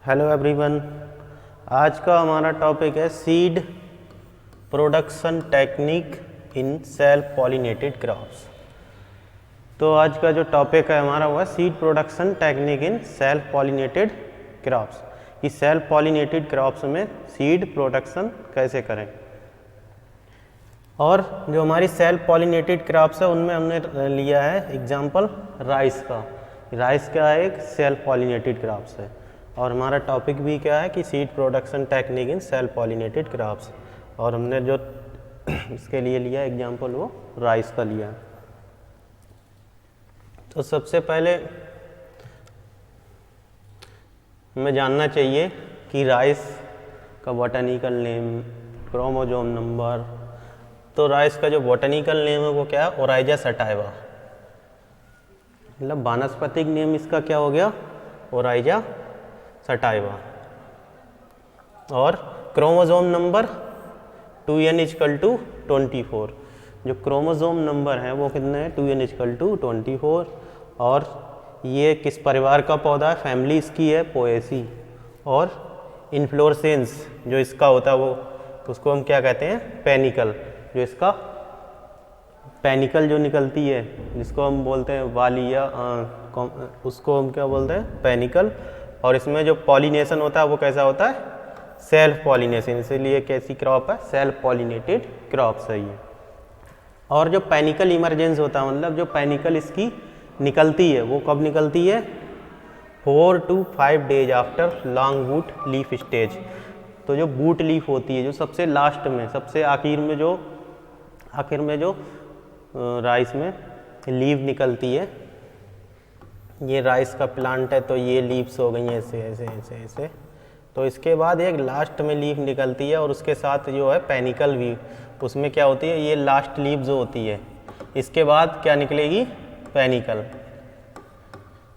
Hello everyone. आज का हमारा टॉपिक है seed production technique in self pollinated crops. तो आज का जो टॉपिक है हमारा वो है seed production technique in self pollinated crops, कि सेल्फ पॉलिनेटेड क्रॉप्स में सीड प्रोडक्शन कैसे करें। और जो हमारी सेल्फ पॉलिनेटेड क्रॉप्स है उनमें हमने लिया है एग्जांपल राइस का। राइस क्या है? एक सेल्फ पॉलिनेटेड क्रॉप्स है। और हमारा टॉपिक भी क्या है कि seed production technique in self pollinated crops. और हमने जो इसके लिए लिया एग्जांपल वो राइस का लिया। तो सबसे पहले हमें जानना चाहिए कि राइस का बॉटनिकल नेम, क्रोमोसोम नंबर। तो राइस का जो बॉटनिकल नेम है वो क्या है? Oryza sativa. मतलब वानस्पतिक नेम इसका क्या हो गया? Oryza sativa. और क्रोमोसोम नंबर 2n=24। जो क्रोमोसोम नंबर है वो कितने हैं? 2n=24। और ये किस परिवार का पौधा है? फैमिली इसकी है पोएसी। और इन्फ्लोरेसेंस जो इसका होता है वो उसको हम क्या कहते हैं? पेनिकल। जो इसका पेनिकल जो निकलती है जिसको हम बोलते हैं वालिया, उसको हम क्या बोलते हैं? पेनिकल। और इसमें जो पॉलिनेशन होता है वो कैसा होता है? Self pollination. इसीलिए कैसी क्रॉप है? सेल्फ पॉलिनेटेड क्रॉप्स है ये। और जो पेनिकल इमरजेंस होता है, मतलब जो पेनिकल इसकी निकलती है वो कब निकलती है? 4 to 5 days after long boot leaf stage. तो जो बूट लीफ होती है, जो सबसे लास्ट में, सबसे आखिर में जो राइस में लीव निकलती है, ये राइस का प्लांट है तो ये लीव्स हो गई ऐसे ऐसे ऐसे ऐसे। तो इसके बाद एक लास्ट में लीफ निकलती है और उसके साथ जो है पेनिकल भी, उसमें क्या होती है? ये लास्ट लीव जो होती है, इसके बाद क्या निकलेगी? पेनिकल।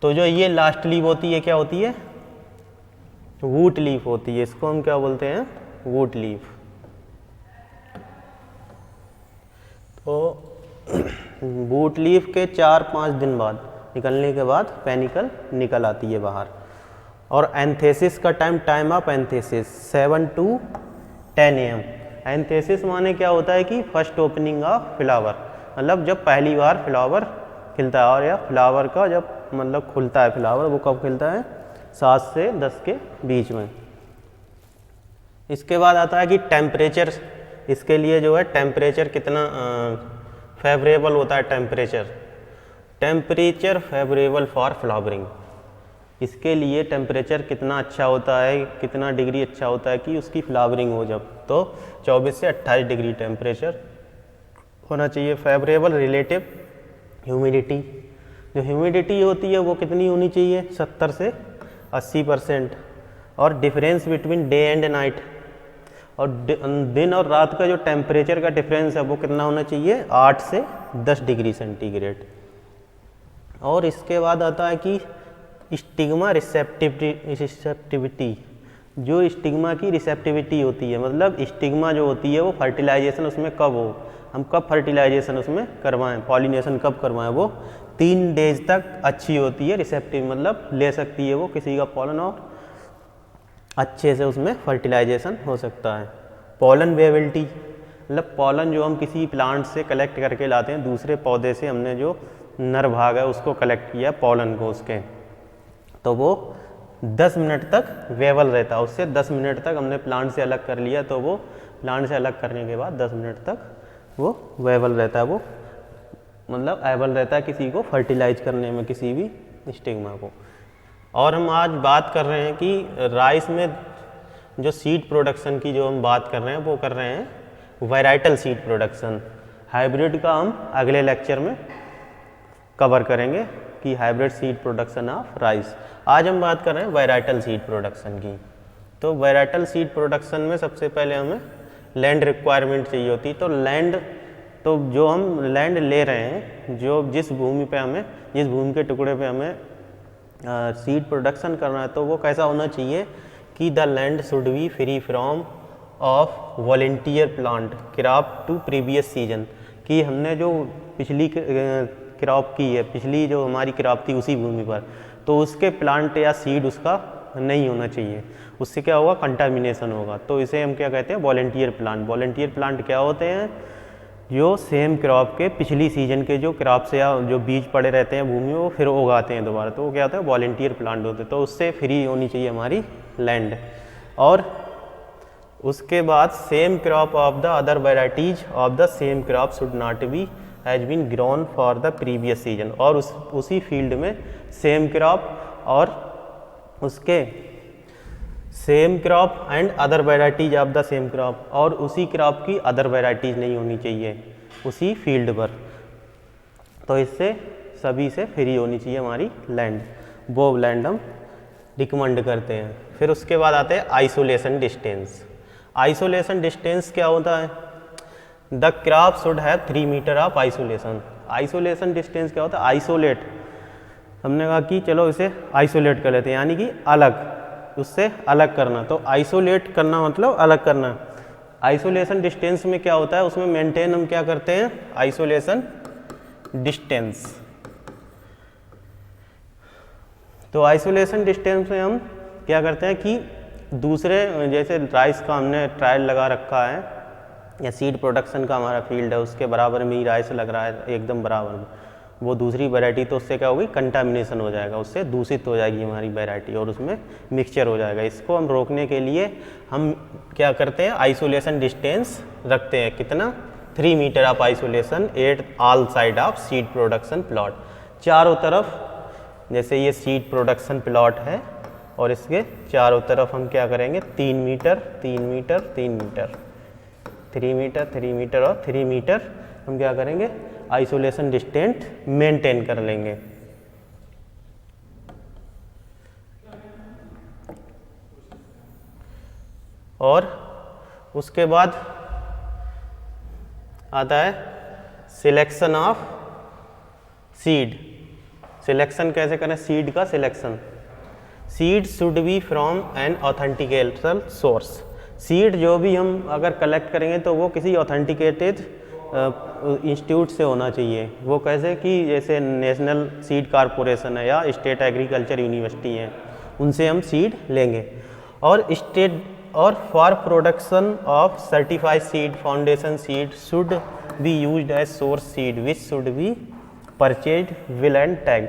तो जो ये लास्ट लीव होती है क्या होती है? वूट लीफ होती है। इसको हम क्या बोलते हैं? वूट लीफ। तो वूट लीफ के 4-5 दिन बाद निकलने के बाद पेनिकल निकल आती है बाहर। और एंथेसिस का time of antithesis 7 to 10 AM। Antithesis माने क्या होता है कि फर्स्ट ओपनिंग ऑफ फ्लावर, मतलब जब पहली बार फ्लावर खिलता है। और या फ्लावर का जब मतलब खुलता है फ्लावर, वो कब खिलता है? 7 से 10 के बीच में। इसके बाद आता है कि टेम्परेचर। इसके लिए जो है टेम्परेचर कितना फेवरेबल होता है? Temperature favourable for flowering. इसके लिए टेम्परेचर कितना अच्छा होता है, कितना डिग्री अच्छा होता है कि उसकी फ्लावरिंग हो जब, तो 24 से 28 डिग्री टेम्परेचर होना चाहिए। Favourable relative humidity. जो ह्यूमिडिटी होती है वो कितनी होनी चाहिए? 70 से 80%। और difference between day and night, और दिन और रात का जो टेम्परेचर का डिफरेंस है वो कितना होना चाहिए? 8 से 10 डिग्री सेंटीग्रेड। और इसके बाद आता है कि स्टिग्मा रिसेप्टिविटी। जो स्टिग्मा की रिसेप्टिविटी होती है, मतलब स्टिग्मा जो होती है वो फर्टिलाइजेशन उसमें कब हो, हम कब फर्टिलाइजेशन उसमें करवाएं, पॉलिनेशन कब करवाएं, वो 3 डेज तक अच्छी होती है। रिसेप्टिव मतलब ले सकती है वो किसी का पॉलन और अच्छे से उसमें फर्टिलाइजेशन हो सकता है। पॉलन वेबिलिटी, मतलब पॉलन जो हम किसी प्लांट से कलेक्ट करके लाते हैं, दूसरे पौधे से हमने जो नर भाग है उसको कलेक्ट किया पॉलन को उसके, तो वो 10 मिनट तक वेबल रहता है। उससे 10 मिनट तक हमने प्लांट से अलग कर लिया, तो वो प्लांट से अलग करने के बाद 10 मिनट तक वो वेबल रहता है, वो मतलब एबल रहता है किसी को फर्टिलाइज करने में, किसी भी स्टिग्मा को। और हम आज बात कर रहे हैं कि राइस में जो सीड प्रोडक्शन की जो हम बात कर रहे हैं वो कर रहे हैं वैराइटल सीड प्रोडक्शन। हाइब्रिड का हम अगले लेक्चर में कवर करेंगे कि hybrid seed production of rice. आज हम बात कर रहे हैं वैराइटल सीड प्रोडक्शन की। तो वैराइटल सीड प्रोडक्शन में सबसे पहले हमें लैंड रिक्वायरमेंट चाहिए होती है। तो लैंड, तो जो हम लैंड ले रहे हैं, जो जिस भूमि के टुकड़े पे हमें सीड प्रोडक्शन करना है, तो वो कैसा होना चाहिए कि the land should be free from off volunteer plant crop to previous season. कि हमने जो पिछली क्रॉप की है, पिछली जो हमारी क्रॉप थी उसी भूमि पर, तो उसके प्लांट या सीड उसका नहीं होना चाहिए, उससे क्या होगा, कंटामिनेशन होगा। तो इसे हम क्या कहते हैं, वॉलंटियर प्लांट। वॉलंटियर प्लांट क्या होते हैं, जो सेम क्रॉप के पिछली सीजन के जो क्रॉप्स या जो बीज पड़े रहते हैं भूमि में वो फिर उगाते हैं दोबारा, तो वो क्या होता है, वॉलंटियर प्लांट होते हैं। तो उससे फ्री होनी चाहिए हमारी लैंड। और उसके बाद same crop of the other varieties of the same crop should not be has been grown for the previous season. और उसी फील्ड में सेम क्रॉप और उसके same crop and other varieties of the same crop, और उसी crop की other varieties नहीं होनी चाहिए उसी फील्ड पर। तो इससे सभी से फ्री होनी चाहिए हमारी लैंड, वो लैंड हम रिकमेंड करते हैं। फिर उसके बाद आते हैं आइसोलेशन डिस्टेंस। आइसोलेशन डिस्टेंस क्या होता है, the crop should have 3 metre of isolation. Isolation distance क्या होता है, आइसोलेट, हमने कहा कि चलो इसे आइसोलेट कर लेते हैं, यानी कि अलग, उससे अलग करना। तो आइसोलेट करना मतलब अलग करना। आइसोलेशन डिस्टेंस में क्या होता है, उसमें मेंटेन हम क्या करते हैं, आइसोलेशन डिस्टेंस। तो आइसोलेशन डिस्टेंस में हम क्या करते हैं कि दूसरे, जैसे राइस का हमने ट्रायल लगा रखा है या सीड प्रोडक्शन का हमारा फील्ड है, उसके बराबर में ही राइस लग रहा है एकदम बराबर में, वो दूसरी वैरायटी, तो उससे क्या होगी, कंटामिनेशन हो जाएगा, उससे दूषित हो जाएगी हमारी वैरायटी और उसमें मिक्सचर हो जाएगा। इसको हम रोकने के लिए हम क्या करते हैं, आइसोलेशन डिस्टेंस रखते हैं, कितना, 3 metre of isolation at all side of seed production plot. चारों तरफ, जैसे ये सीड प्रोडक्शन प्लॉट है और इसके चारों तरफ हम क्या करेंगे, 3 metre 3 metre 3 metre 3 metre 3 metre और 3 मीटर हम क्या करेंगे, आइसोलेशन डिस्टेंस मेंटेन कर लेंगे। और उसके बाद आता है सिलेक्शन ऑफ सीड। सिलेक्शन कैसे करें, सीड का selection, seed should be from an authenticated source. Seed जो भी हम अगर कलेक्ट करेंगे तो वो किसी ऑथेंटिकेटेड इंस्टीट्यूट से होना चाहिए। वो कैसे कि जैसे नेशनल सीड कॉरपोरेशन है या स्टेट एग्रीकल्चर यूनिवर्सिटी है, उनसे हम सीड लेंगे। और for production of certified seed, foundation seed should be used as source seed which should be purchase will and tag.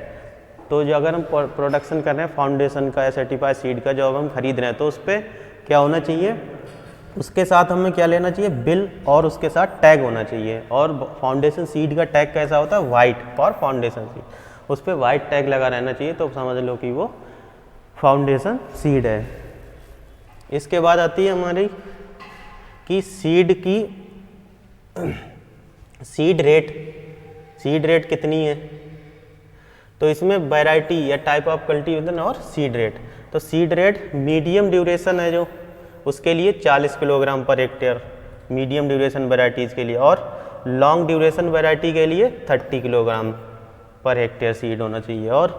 तो जो अगर हम प्रोडक्शन कर रहे हैं फाउंडेशन का या सर्टिफाइड सीड का, जो अब हम खरीद रहे हैं, तो उस पर क्या होना चाहिए, उसके साथ हमें क्या लेना चाहिए, बिल, और उसके साथ टैग होना चाहिए। और फाउंडेशन सीड का टैग कैसा होता है, वाइट फॉर फाउंडेशन सीड, उस पर वाइट टैग लगा रहना चाहिए, तो समझ लो कि वो फाउंडेशन सीड है। इसके बाद आती है हमारी कि सीड की सीड रेट कितनी है। तो इसमें वैरायटी या टाइप ऑफ कल्टीवेशन और सीड रेट। तो सीड रेट मीडियम ड्यूरेशन है जो, उसके लिए 40 kilogram per hectare medium duration varieties के लिए, और लॉन्ग ड्यूरेशन वैरायटी के लिए 30 किलोग्राम पर हेक्टेयर सीड होना चाहिए। और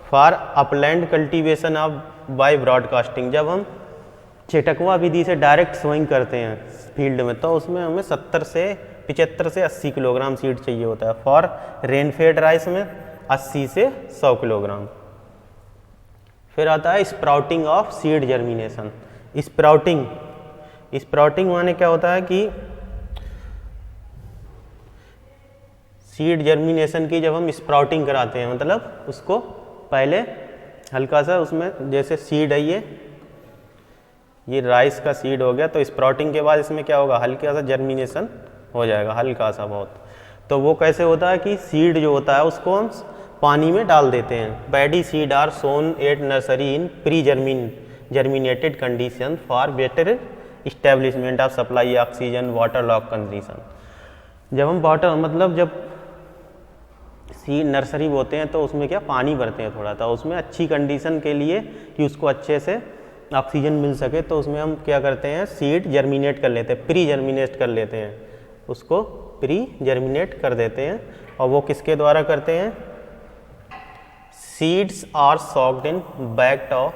for upland cultivation of by broadcasting, जब हम चेटकवा विधि से डायरेक्ट सोइंग करते हैं फील्ड में, तो उसमें हमें 75 से 80 किलोग्राम सीड चाहिए होता है। फॉर रेनफेड राइस में 80 से 100 किलोग्राम। फिर आता है sprouting of seed germination. Sprouting माने क्या होता है कि सीड जर्मिनेशन की जब हम स्प्राउटिंग कराते हैं, मतलब उसको पहले हल्का सा उसमें, जैसे सीड है ये राइस का सीड हो गया, तो स्प्राउटिंग के बाद इसमें क्या होगा, हल्का सा जर्मिनेशन हो जाएगा, हल्का सा बहुत। तो वो कैसे होता है कि सीड जो होता है उसको हम पानी में डाल देते हैं। Paddy seed are sown at nursery in pre germinated condition for better establishment of supply oxygen water lock condition. जब हम वाटर मतलब जब सीड नर्सरी बोते हैं तो उसमें क्या पानी भरते हैं थोड़ा, तो उसमें अच्छी कंडीशन के लिए कि उसको अच्छे से ऑक्सीजन मिल सके, तो उसमें हम क्या करते हैं, सीड जर्मिनेट कर लेते हैं, प्री जर्मिनेट कर लेते हैं, उसको प्री जर्मिनेट कर देते हैं। और वो किसके द्वारा करते हैं, seeds are soaked in bag of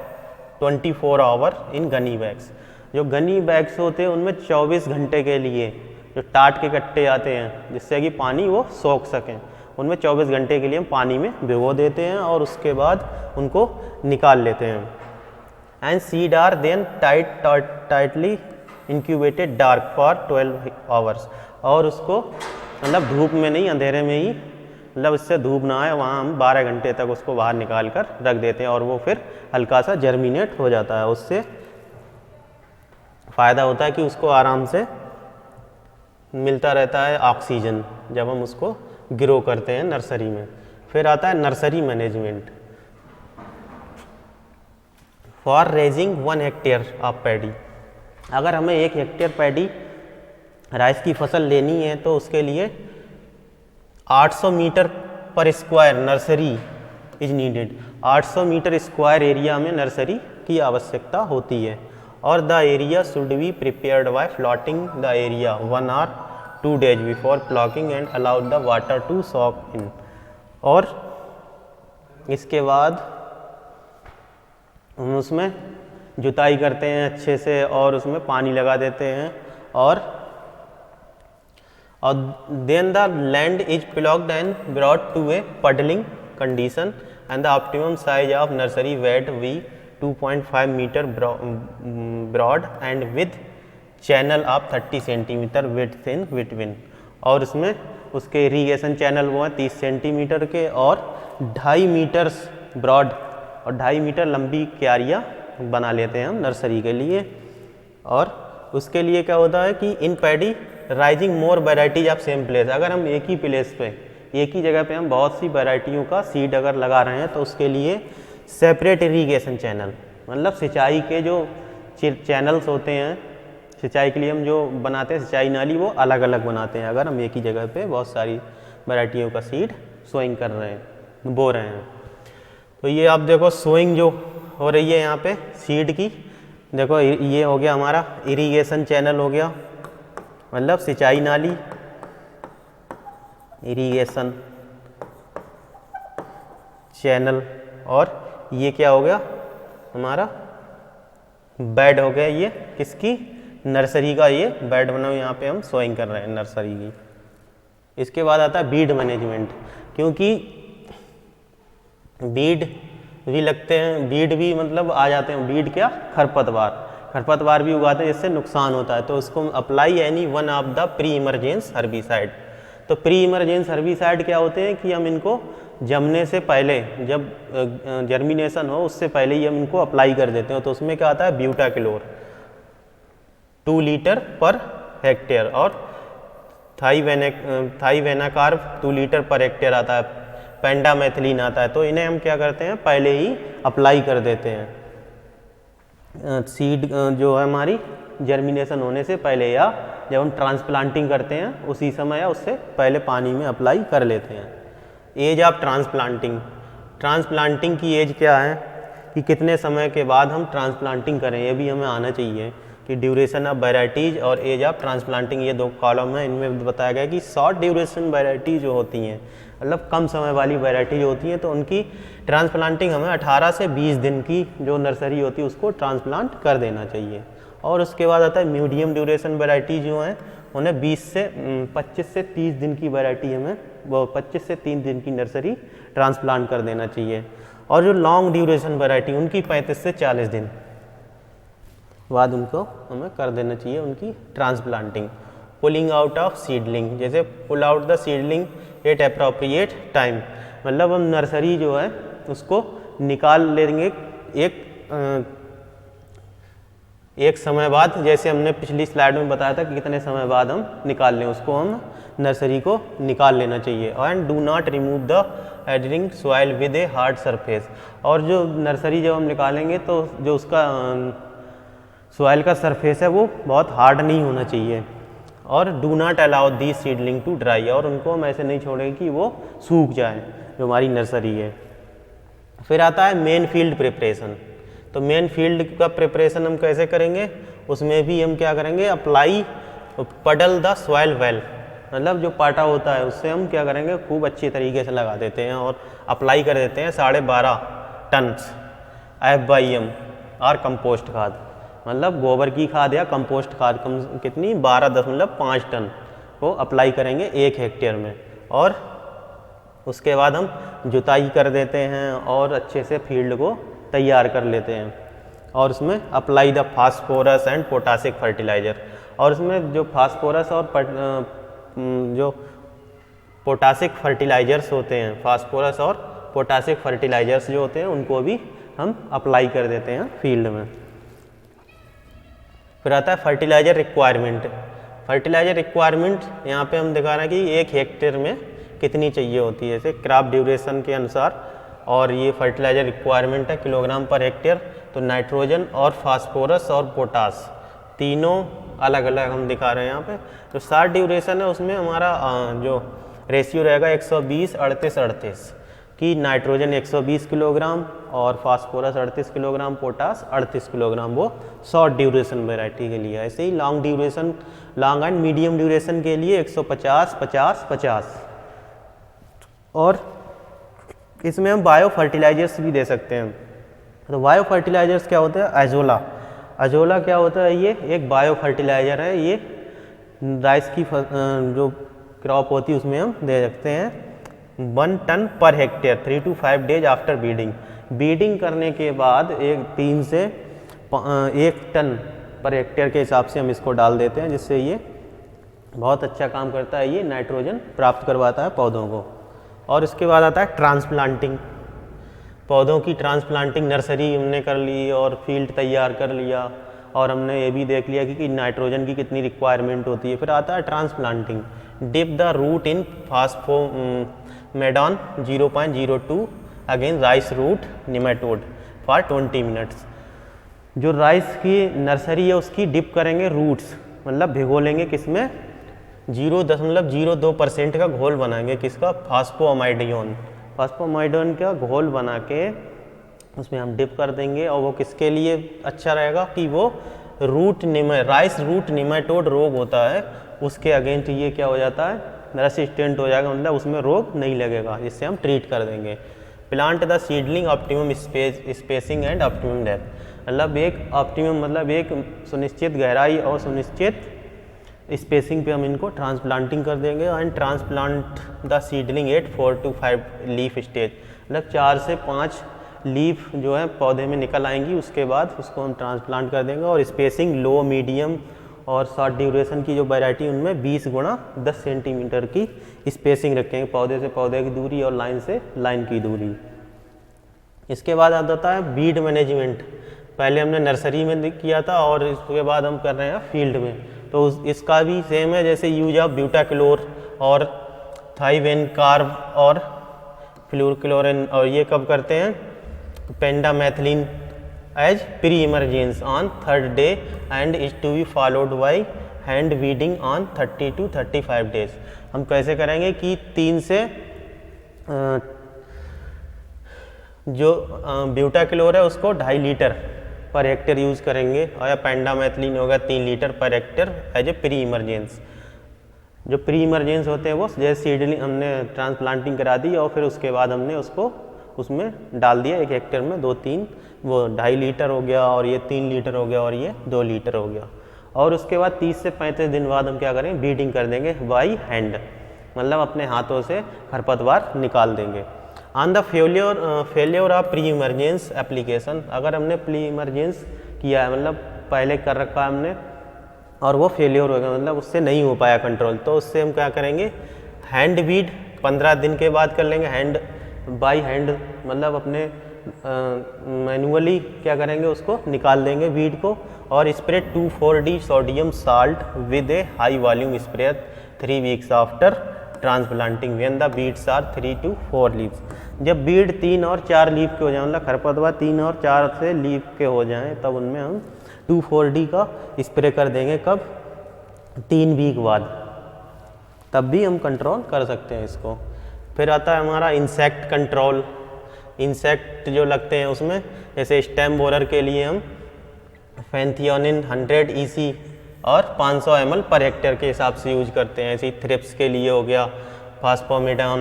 24 hour in gunny bags. जो गनी बैग्स होते हैं उनमें 24 घंटे के लिए जो टाट के कट्टे आते हैं जिससे कि पानी वो सोख सकें, उनमें 24 घंटे के लिए हम पानी में भिगो देते हैं और उसके बाद उनको निकाल लेते हैं। And seed are then tightly incubated dark for 12 hours. और उसको मतलब धूप में नहीं, अंधेरे में ही, मतलब इससे धूप ना आए वहाँ हम 12 घंटे तक उसको बाहर निकाल कर रख देते हैं और वो फिर हल्का सा जर्मिनेट हो जाता है। उससे फ़ायदा होता है कि उसको आराम से मिलता रहता है ऑक्सीजन जब हम उसको ग्रो करते हैं नर्सरी में। फिर आता है nursery management. For raising 1 hectare of paddy, अगर हमें 1 हेक्टेयर पैडी राइस की फसल लेनी है तो उसके लिए 800 metre per square nursery is needed. 800 metre square area में नर्सरी की आवश्यकता होती है। और the area should be prepared by flooding the area 1 और 2 days before ploughing and allowed the water to soak in. और इसके बाद हम उसमें जुताई करते हैं अच्छे से और उसमें पानी लगा देते हैं और then the land is ploughed and brought to a puddling condition and the optimum size of nursery bed be 2.5 metre broad and with channel of 30 centimetre width in between. और उसमें उसके इरीगेशन चैनल वो हैं 30 centimetre के और 2.5 metres broad और 2.5 metre लंबी क्यारियाँ बना लेते हैं हम नर्सरी के लिए। और उसके लिए क्या होता है कि इन paddy rising more varieties of same place. अगर हम एक ही प्लेस पे, एक ही जगह पे हम बहुत सी वैरायटियों का सीड अगर लगा रहे हैं तो उसके लिए सेपरेट इरीगेशन चैनल, मतलब सिंचाई के जो चैनल्स होते हैं, सिंचाई के लिए हम जो बनाते हैं सिंचाई नाली, वो अलग अलग बनाते हैं अगर हम एक ही जगह पे बहुत सारी वैरायटियों का सीड सोइंग कर रहे हैं, बो रहे हैं। तो ये आप देखो सोइंग जो हो रही है यहाँ पे सीड की, देखो ये हो गया हमारा इरीगेशन चैनल हो गया, मतलब सिंचाई नाली, इरीगेशन चैनल। और ये क्या हो गया हमारा बेड हो गया, ये किसकी, नर्सरी का ये बेड बना हुआ, यहाँ पे हम सोइंग कर रहे हैं नर्सरी की। इसके बाद आता है बीड मैनेजमेंट, क्योंकि बीड भी लगते हैं, बीड भी मतलब आ जाते हैं, बीड क्या, खरपतवार भी उगाते हैं जिससे नुकसान होता है। तो उसको apply any one of the pre emergence herbicide. तो प्री इमरजेंस हर्बिसाइड क्या होते हैं कि हम इनको जमने से पहले, जब जर्मिनेशन हो उससे पहले ही हम इनको अप्लाई कर देते हैं। तो उसमें क्या आता है, ब्यूटाक्लोर 2 लीटर पर हेक्टेयर और थाइवेनाकार्ब 2 लीटर पर हेक्टेयर आता है, पेंडामेथिलीन आता है। तो इन्हें हम क्या करते हैं, पहले ही अप्लाई कर देते हैं सीड जो है हमारी जर्मिनेशन होने से पहले, या जब हम ट्रांसप्लांटिंग करते हैं उसी समय या उससे पहले पानी में अप्लाई कर लेते हैं। एज ऑफ ट्रांसप्लांटिंग की एज क्या है कि कितने समय के बाद हम ट्रांसप्लांटिंग करें, ये भी हमें आना चाहिए कि ड्यूरेशन ऑफ वेराइटीज़ और एज ऑफ ट्रांसप्लांटिंग, ये 2 कॉलम है। इनमें बताया गया कि शॉर्ट ड्यूरेशन वेराइटी जो होती हैं, मतलब कम समय वाली वेराइटी जो होती हैं, तो उनकी ट्रांसप्लांटिंग हमें 18 से 20 दिन की जो नर्सरी होती है उसको ट्रांसप्लांट कर देना चाहिए। और उसके बाद आता है मीडियम ड्यूरेशन वेराइटी जो हैं, उन्हें 25 से 30 दिन की वेराइटी हमें, वो 25 से 3 दिन की नर्सरी ट्रांसप्लांट कर देना चाहिए। और जो लॉन्ग ड्यूरेशन वेराइटी उनकी 35 से 40 दिन बाद उनको हमें कर देना चाहिए उनकी transplanting. Pulling out of seedling, जैसे pull out the seedling at appropriate time, मतलब हम नर्सरी जो है उसको निकाल लेंगे एक समय बाद, जैसे हमने पिछली स्लाइड में बताया था कि कितने समय बाद हम निकाल लें, उसको हम नर्सरी को निकाल लेना चाहिए। And do not remove the adhering soil with a hard surface, और जो नर्सरी जब हम निकालेंगे तो जो उसका सॉइल का सरफेस है वो बहुत हार्ड नहीं होना चाहिए। और do not allow the seedling to dry, और उनको हम ऐसे नहीं छोड़ेंगे कि वो सूख जाए जो हमारी नर्सरी है। फिर आता है मेन फील्ड प्रिपरेशन। तो मेन फील्ड का प्रिपरेशन हम कैसे करेंगे, उसमें भी हम क्या करेंगे, अप्लाई पडल द सॉइल वेल, मतलब जो पाटा होता है उससे हम क्या करेंगे, खूब अच्छी तरीके से लगा देते हैं और अप्लाई कर देते हैं 12.5 टन FYM और कंपोस्ट खाद, मतलब गोबर की खाद या कंपोस्ट खाद कितनी 12.5 टन को अप्लाई करेंगे 1 हेक्टेयर में। और उसके बाद हम जुताई कर देते हैं और अच्छे से फील्ड को तैयार कर लेते हैं। और उसमें apply the phosphorus and potassic fertiliser, और उसमें जो फास्फोरस और जो पोटासिक फर्टिलाइज़र्स होते हैं, फास्फोरस और पोटासिक फर्टिलाइज़र्स जो होते हैं उनको भी हम अप्लाई कर देते हैं फील्ड में। फिर आता है फर्टिलाइज़र रिक्वायरमेंट। फर्टिलाइज़र रिक्वायरमेंट यहाँ पे हम दिखा रहे हैं कि 1 हेक्टेयर में कितनी चाहिए होती है, जैसे क्रॉप ड्यूरेशन के अनुसार, और ये फर्टिलाइज़र रिक्वायरमेंट है किलोग्राम पर हेक्टेयर। तो नाइट्रोजन और फास्फोरस और पोटास तीनों अलग अलग हम दिखा रहे हैं यहाँ पे। जो शार्ट ड्यूरेशन है उसमें हमारा जो रेशियो रहेगा 120-38-38 कि नाइट्रोजन 120 किलोग्राम और फास्फोरस 38 किलोग्राम, पोटास 38 किलोग्राम, वो शॉर्ट ड्यूरेशन वेराइटी के लिए। ऐसे ही long duration, long and medium duration के लिए 150-50-50। और इसमें हम बायो फर्टिलाइजर्स भी दे सकते हैं। तो बायो फर्टिलाइजर्स क्या होता है? एजोला। एजोला क्या होता है? ये एक बायो फर्टिलाइज़र है। ये राइस की जो क्रॉप होती है उसमें हम दे सकते हैं 1 टन पर hectare 3 to 5 days after weeding. Weeding करने के बाद 3 से 1 टन पर हेक्टेयर के हिसाब से हम इसको डाल देते हैं, जिससे ये बहुत अच्छा काम करता है। ये नाइट्रोजन प्राप्त करवाता है पौधों को। और इसके बाद आता है ट्रांसप्लांटिंग। पौधों की ट्रांसप्लांटिंग, नर्सरी हमने कर ली और फील्ड तैयार कर लिया, और हमने ये भी देख लिया कि नाइट्रोजन की कितनी रिक्वायरमेंट होती है। फिर आता है transplanting. Dip the root in phosphamidon 0.02 against rice root nematode for 20 minutes. जो राइस की नर्सरी है उसकी डिप करेंगे रूट्स, मतलब भिगो लेंगे किसमें? 0.02% का घोल बनाएंगे। किसका? फास्फोअमाइडियन। फास्फोअमाइडियन का घोल बना के उसमें हम डिप कर देंगे। और वो किसके लिए अच्छा रहेगा? कि वो राइस रूट निमेटोड रोग होता है उसके अगेंस्ट ये क्या हो जाता है? रेसिस्टेंट हो जाएगा, मतलब उसमें रोग नहीं लगेगा, जिससे हम ट्रीट कर देंगे। Plant the seedling optimum spacing and optimum depth. मतलब एक ऑप्टिमम, मतलब एक सुनिश्चित गहराई और सुनिश्चित स्पेसिंग पे हम इनको ट्रांसप्लांटिंग कर देंगे। And transplant the seedling at 4 to 5 leaf stage. मतलब 4 से 5 लीफ जो है पौधे में निकल आएंगी, उसके बाद उसको हम ट्रांसप्लांट कर देंगे। और स्पेसिंग लो, मीडियम और शॉर्ट ड्यूरेशन की जो वैरायटी उनमें 20 गुणा 10 सेंटीमीटर की स्पेसिंग रखेंगे, पौधे से पौधे की दूरी और लाइन से लाइन की दूरी। इसके बाद आ जाता है बीड मैनेजमेंट। पहले हमने नर्सरी में किया था और इसके बाद हम कर रहे हैं फील्ड में। तो इसका भी सेम है, जैसे यूज ऑफ ब्यूटाक्लोर और थाइवेनकार्ब और फ्लूरक्लोरिन। और ये कब करते हैं? Pendimethalin as pre emergence on 3rd day and is to be followed by hand weeding on 30 to 35 days. हम कैसे करेंगे कि 3 से जो ब्यूटाक्लोर है उसको 2.5 लीटर पर हेक्टेयर यूज़ करेंगे, और या पेंडामेथिलीन होगा 3 लीटर पर hectare as a pre emergence. जो प्री इमरजेंस होते हैं वो जैसे सीडलिंग हमने ट्रांसप्लांटिंग करा दी और फिर उसके बाद हमने उसको उसमें डाल दिया 1 हेक्टेयर में 2-3, वो 2.5 लीटर हो गया, और ये 3 लीटर हो गया, और ये 2 लीटर हो गया। और उसके बाद 30 से 35 दिन बाद हम क्या करेंगे? बीडिंग कर देंगे बाई हैंड, मतलब अपने हाथों से खरपतवार निकाल देंगे। On the failure of pre emergence application. अगर हमने प्री इमरजेंस किया है, मतलब पहले कर रखा है हमने और वो फेलियर हो गया, मतलब उससे नहीं हो पाया कंट्रोल, तो उससे हम क्या करेंगे? हैंड बीड 15 दिन के बाद कर लेंगे। हैंड बाई हैंड, मतलब अपने मैनुअली क्या करेंगे? उसको निकाल देंगे बीड को। और spray 2,4-D sodium salt with a high volume spray 3 weeks after transplanting when the weeds are 3 to 4 leaves. जब बीड 3 और 4 लीफ के हो जाए, मतलब खरपतवार 3 और 4 से लीफ के हो जाएं, तब उनमें हम 2,4-D का स्प्रे कर देंगे। कब? 3 वीक बाद, तब भी हम कंट्रोल कर सकते हैं इसको। फिर आता है हमारा इंसेक्ट कंट्रोल। इंसेक्ट जो लगते हैं उसमें, जैसे स्टेम बोरर के लिए हम फैंथियोनिन 100 EC और 500 ml पर हेक्टेयर के हिसाब से यूज करते हैं। ऐसे ही थ्रिप्स के लिए हो गया फास्फोमेडॉन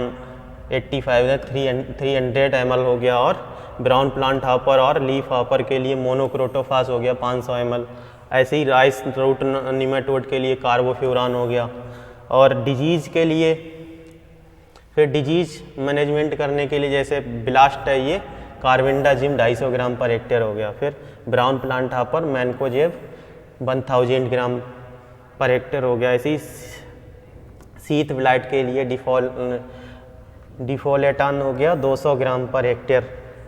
85 300 ml हो गया, और ब्राउन प्लांट हॉपर और लीफ हॉपर के लिए मोनोक्रोटोफास हो गया 500 ml। ऐसे ही राइस रूट निमेटोड के लिए कार्बोफ्यूरान हो गया। और डिजीज़ के लिए, फिर डिजीज़ मैनेजमेंट करने के लिए जैसे ब्लास्ट है, ये कार्बेंडाजिम 250 ग्राम पर हेक्टेयर हो गया। फिर ब्राउन प्लांट हापर मैनकोजेब 1000 ग्राम पर हेक्टेयर हो गया। ऐसे ही शीत ब्लाइट के लिए डिफोलेटान हो गया 200 ग्राम पर हेक्टेयर।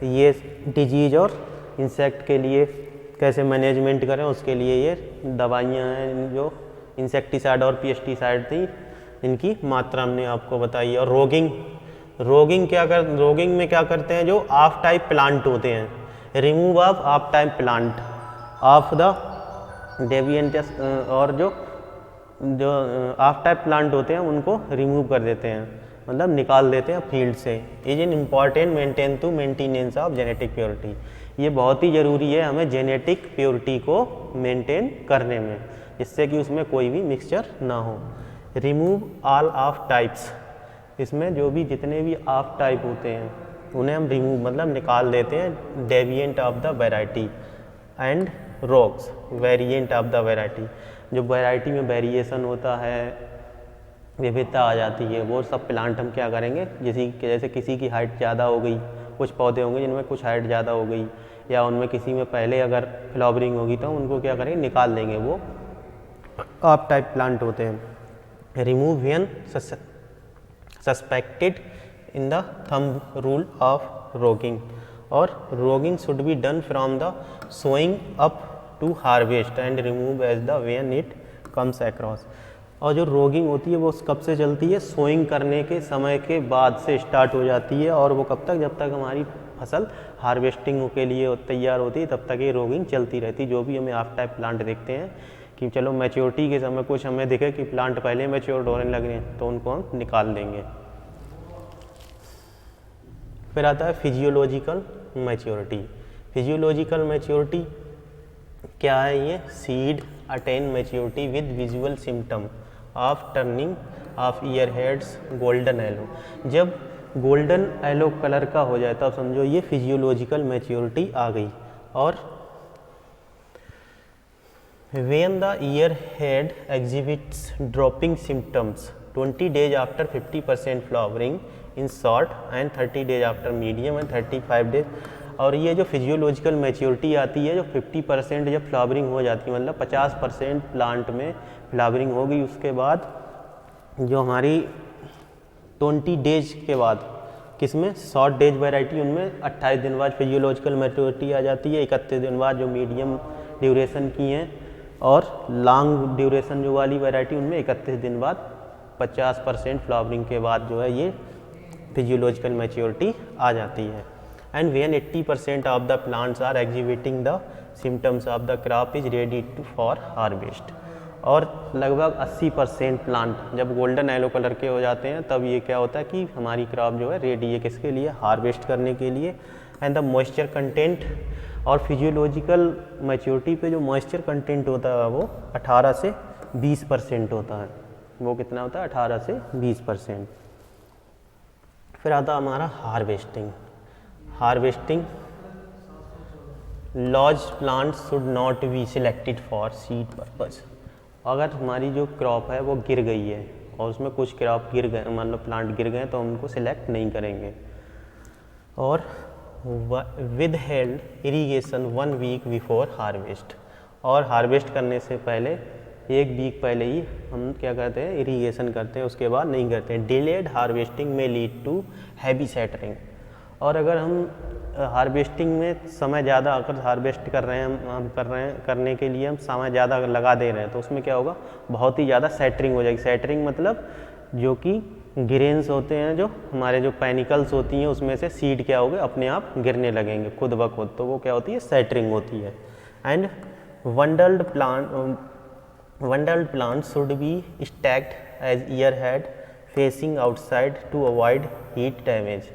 ये डिजीज और इंसेक्ट के लिए कैसे मैनेजमेंट करें उसके लिए ये दवाइयाँ हैं जो इंसेक्टिसाइड और पेस्टिसाइड थी, इनकी मात्रा हमने आपको बताई। और रोगिंग में क्या करते हैं, जो ऑफ टाइप प्लांट होते हैं, remove off type plant off the deviants, और जो ऑफ टाइप प्लांट होते हैं उनको रिमूव कर देते हैं, मतलब निकाल देते हैं फील्ड से। Is an important maintenance of genetic purity. ये बहुत ही ज़रूरी है हमें जेनेटिक प्योरिटी को मेंटेन करने में, जिससे कि उसमें कोई भी मिक्सचर ना हो। रिमूव ऑल ऑफ टाइप्स, इसमें जो भी जितने भी ऑफ टाइप होते हैं उन्हें हम रिमूव मतलब निकाल देते हैं। Deviant of the variety and rogues variant of the variety, जो वैरायटी में वेरिएशन होता है, विविधता आ जाती है, वो सब प्लांट हम क्या करेंगे, जैसे किसी की हाइट ज़्यादा हो गई, कुछ पौधे होंगे जिनमें कुछ हाइट ज़्यादा हो गई, या उनमें किसी में पहले अगर फ्लावरिंग होगी तो उनको क्या करेंगे, निकाल देंगे, वो ऑफ टाइप प्लांट होते हैं। Remove when suspected in the thumb rule of roguing, और roguing should be done from the sowing up to harvest and remove as the when it comes across. और जो रोगिंग होती है वो कब से चलती है, सोइंग करने के समय के बाद से स्टार्ट हो जाती है, और वो कब तक, जब तक हमारी फसल हार्वेस्टिंग के लिए तैयार होती है तब तक ये रोगिंग चलती रहती है। जो भी हमें ऑफ टाइप प्लांट देखते हैं कि चलो मैच्योरिटी के समय कुछ हमें दिखे कि प्लांट पहले मैच्योर होने लगे हैं तो उनको हम निकाल देंगे। फिर आता है फिजियोलॉजिकल मैच्योरिटी। फिजियोलॉजिकल मैच्योरिटी क्या है, ये seed attain maturity with visual symptom of turning of year heads golden yellow. जब गोल्डन येलो कलर का हो जाए तब समझो ये फिजियोलॉजिकल मैच्योरिटी आ गई। और when the ear head exhibits dropping symptoms 20 days after 50% flowering in short and 30 days after medium and 35 days। और ये जो फिजियोलॉजिकल मैच्योरिटी आती है, जो 50% जब फ्लावरिंग हो जाती है, मतलब 50% प्लांट में फ्लावरिंग होगी, उसके बाद जो हमारी 20 डेज के बाद, किसमें, शॉर्ट डेज वैरायटी, उनमें 28 दिन बाद फिजियोलॉजिकल मैच्योरिटी आ जाती है, 31 दिन बाद जो मीडियम ड्यूरेशन की हैं, और लॉन्ग ड्यूरेशन जो वाली वैरायटी उनमें 31 दिन बाद 50% फ्लावरिंग के बाद जो है ये फिजियोलॉजिकल मैच्योरिटी आ जाती है। And when 80% of the plants are exhibiting the symptoms of the crop is ready to for harvest. और लगभग 80% प्लांट जब गोल्डन येलो कलर के हो जाते हैं तब ये क्या होता है कि हमारी क्रॉप जो है रेडी है किसके लिए, हार्वेस्ट करने के लिए। एंड द मॉइस्चर कंटेंट, और फिजियोलॉजिकल मैच्योरिटी पे जो मॉइस्चर कंटेंट होता है वो 18 से 20% होता है। वो कितना होता है, 18 से 20%। फिर आता है हमारा harvesting. Large plants should not be selected for seed purpose. अगर हमारी जो क्रॉप है वो गिर गई है और उसमें कुछ क्रॉप गिर गए, मतलब प्लांट गिर गए, तो हम उनको सिलेक्ट नहीं करेंगे। और with held irrigation 1 week before harvest, और हार्वेस्ट करने से पहले 1 वीक पहले ही हम क्या करते हैं, इरीगेशन करते हैं, उसके बाद नहीं करते हैं। डिलेड हार्वेस्टिंग में लीड टू हैवी सेटरिंग। और अगर हम हार्वेस्टिंग में समय ज़्यादा, अगर हार्वेस्ट कर रहे हैं हम करने के लिए हम समय ज़्यादा लगा दे रहे हैं तो उसमें क्या होगा, बहुत ही ज़्यादा सेटरिंग हो जाएगी। सेटरिंग मतलब जो कि ग्रेन्स होते हैं, जो हमारे जो पैनिकल्स होती हैं उसमें से सीड क्या हो गए, अपने आप गिरने लगेंगे खुद ब खुद, तो वो क्या होती है, सेटरिंग होती है। And bundled plant should be stacked as ear head facing outside to avoid heat damage.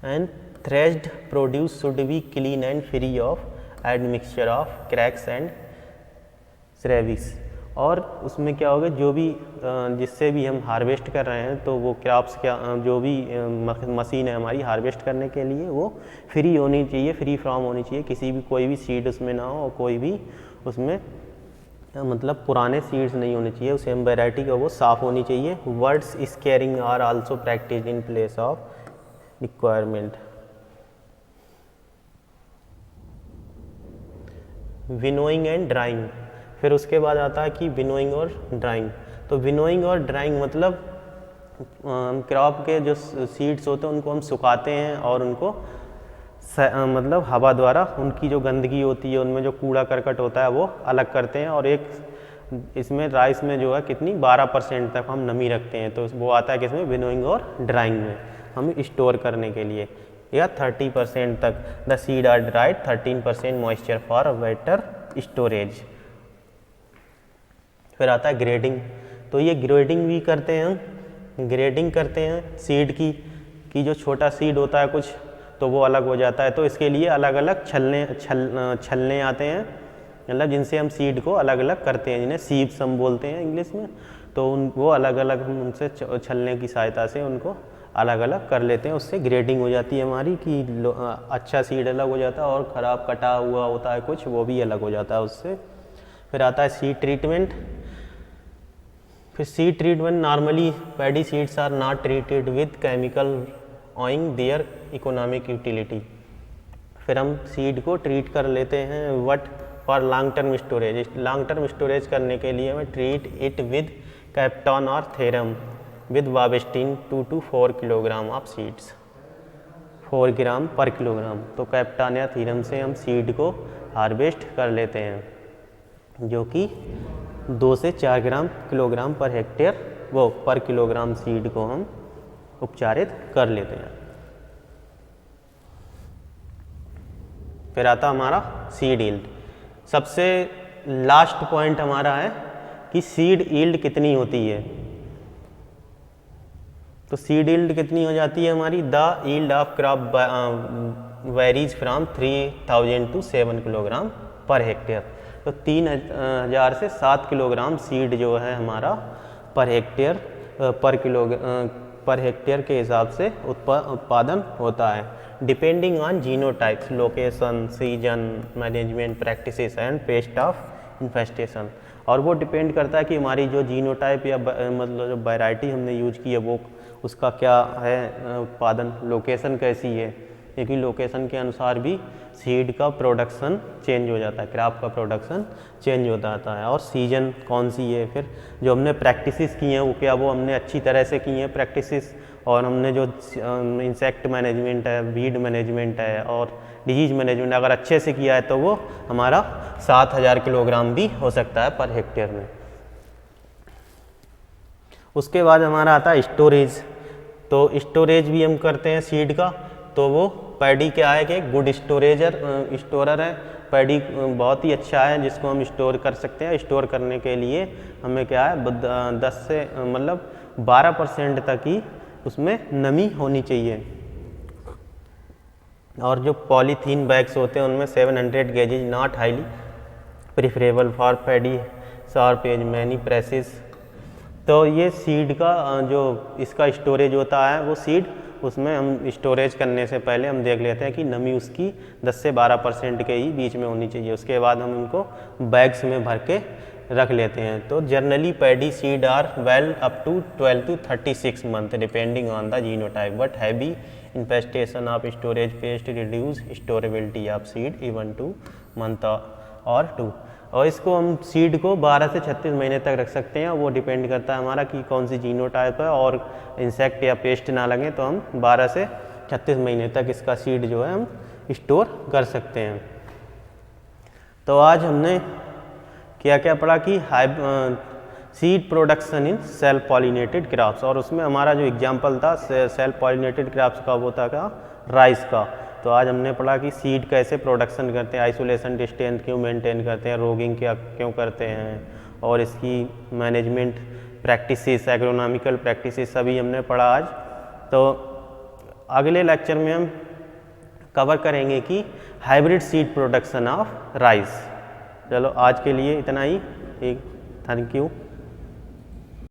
And threshed produce should be clean and free of admixture of cracks and crevices. और उसमें क्या होगा, जो भी जिससे भी हम हार्वेस्ट कर रहे हैं तो वो क्रॉप्स क्या, जो भी मशीन है हमारी हार्वेस्ट करने के लिए वो फ्री होनी चाहिए, फ्री फ्रॉम होनी चाहिए, किसी भी कोई भी सीड उसमें ना हो और कोई भी उसमें मतलब पुराने सीड्स नहीं होने चाहिए, सेम वैरायटी का वो साफ़ होनी चाहिए। Birds scaring are also practice in place of requirement. Winnowing and drying, फिर उसके बाद आता है कि विनोइंग और ड्राइंग। तो विनोइंग और ड्राइंग मतलब क्रॉप के जो सीड्स होते हैं उनको हम सुखाते हैं और उनको मतलब हवा द्वारा उनकी जो गंदगी होती है, उनमें जो कूड़ा करकट होता है वो अलग करते हैं। और एक इसमें राइस में जो है कितनी 12% तक हम नमी रखते हैं, तो वो आता है किसमें, विनोइंग और ड्राइंग में, हम स्टोर करने के लिए। या 30% तक the seed are dried, 13% moisture for better storage. फिर आता है ग्रेडिंग। तो ये ग्रेडिंग भी करते हैं हम, ग्रेडिंग करते हैं सीड की जो छोटा सीड होता है कुछ तो वो अलग हो जाता है, तो इसके लिए अलग अलग छलने आते हैं, मतलब जिनसे हम सीड को अलग अलग करते हैं, जिन्हें सीव्स हम बोलते हैं इंग्लिश में। तो वो अलग अलग हम उनसे छलने की सहायता से उनको अलग अलग कर लेते हैं। उससे ग्रेडिंग हो जाती है हमारी कि अच्छा सीड अलग हो जाता है और ख़राब कटा हुआ होता है कुछ, वो भी अलग हो जाता है उससे। फिर आता है सीड ट्रीटमेंट। फिर seed treatment, normally paddy seeds are not treated with chemical owing their economic utility. फिर हम सीड को ट्रीट कर लेते हैं but for long term storage. Long term storage करने के लिए हमें ट्रीट इट विद कैप्टॉन और thiram with bavistin 2 to 4 kilogram of seeds, 4 gram per kilogram. तो कैप्टॉन या थीरम से हम सीड को हार्वेस्ट कर लेते हैं, जो कि 2 से 4 किलोग्राम पर हेक्टेयर वो पर किलोग्राम सीड को हम उपचारित कर लेते हैं। फिर आता हमारा सीड यील्ड। सबसे लास्ट पॉइंट हमारा है कि सीड यील्ड कितनी होती है। तो सीड यील्ड कितनी हो जाती है हमारी, the yield of crop varies from 3000 to 7 kilogram per hectare. तो 3000 से 7 किलोग्राम सीड जो है हमारा पर हेक्टेयर पर हेक्टेयर के हिसाब से उत्पादन होता है, depending on genotypes, location, season, management practices and paste of infestation. और वो डिपेंड करता है कि हमारी जो जीनोटाइप या मतलब जो वैरायटी हमने यूज की है वो उसका क्या है उत्पादन, लोकेशन कैसी है, क्योंकि लोकेशन के अनुसार भी सीड का प्रोडक्शन चेंज हो जाता है, क्रॉप का प्रोडक्शन चेंज हो जाता है। और सीजन कौन सी है, फिर जो हमने प्रैक्टिसेस की हैं वो क्या वो हमने अच्छी तरह से की हैं प्रैक्टिसेस, और हमने जो इंसेक्ट मैनेजमेंट है, वीड मैनेजमेंट है और डिजीज मैनेजमेंट अगर अच्छे से किया है तो वो हमारा 7000 किलोग्राम भी हो सकता है पर हेक्टेयर में। उसके बाद हमारा आता है स्टोरेज। तो स्टोरेज भी हम करते हैं सीड का। तो वो पैडी क्या है कि गुड स्टोरर है, पैडी बहुत ही अच्छा है जिसको हम स्टोर कर सकते हैं। स्टोर करने के लिए हमें क्या है 10 से मतलब 12% तक ही उसमें नमी होनी चाहिए। और जो पॉलीथीन बैग्स होते हैं उनमें 700 gauges not highly preferable for paddy sharp edge many presses. तो ये सीड का जो इसका स्टोरेज होता है वो सीड उसमें हम स्टोरेज करने से पहले हम देख लेते हैं कि नमी उसकी 10 से 12% के ही बीच में होनी चाहिए। उसके बाद हम उनको बैग्स में भर के रख लेते हैं। तो generally paddy seed are well up to 12 to 36 month depending on the genotype, but heavy infestation of storage pest reduce storability of seed even 2 month और 2। और इसको हम सीड को 12 से 36 महीने तक रख सकते हैं। वो डिपेंड करता है हमारा कि कौन सी जीनोटाइप है, और इंसेक्ट या पेस्ट ना लगे तो हम 12 से 36 महीने तक इसका सीड जो है हम स्टोर कर सकते हैं। तो आज हमने क्या क्या पढ़ा कि seed production in self pollinated crops, और उसमें हमारा जो एग्जाम्पल था सेल्फ पॉलिनेटेड क्रॉप्स का वो था क्या, राइस का। तो आज हमने पढ़ा कि सीड कैसे प्रोडक्शन करते हैं, आइसोलेशन डिस्टेंस क्यों मेंटेन करते हैं, रोगिंग क्या क्यों करते हैं, और इसकी मैनेजमेंट प्रैक्टिसेस, एग्रोनॉमिकल प्रैक्टिसेस सभी हमने पढ़ा आज। तो अगले लेक्चर में हम कवर करेंगे कि hybrid seed production of rice. चलो आज के लिए इतना ही, थैंक यू।